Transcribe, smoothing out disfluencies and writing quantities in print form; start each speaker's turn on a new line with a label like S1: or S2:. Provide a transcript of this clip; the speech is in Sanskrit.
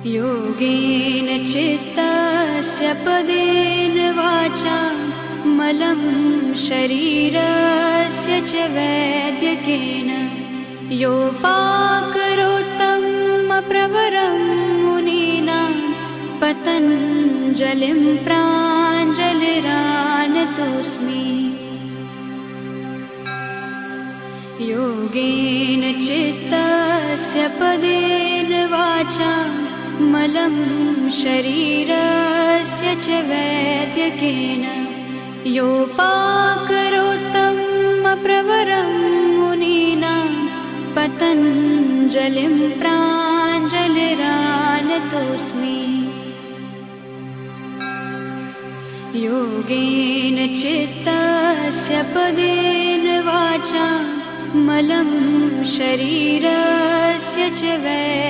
S1: योगेन चित्तस्य पदेन वाचा मलं शरीरस्य च वैद्यकेन योपाकरोत्तमप्रवरं मुनीनां पतञ्जलिं प्राञ्जलिरानतोऽस्मि। योगेन चित्तस्य पदेन वाचा मलं शरीरस्य च वैद्यकेन योपाकरोत्तमप्रवरं मुनीनां पतञ्जलिं प्राञ्जलिरानतोऽस्मि। योगेन चित्तस्य पदेन वाचा मलं शरीरस्य च वैद्यकेन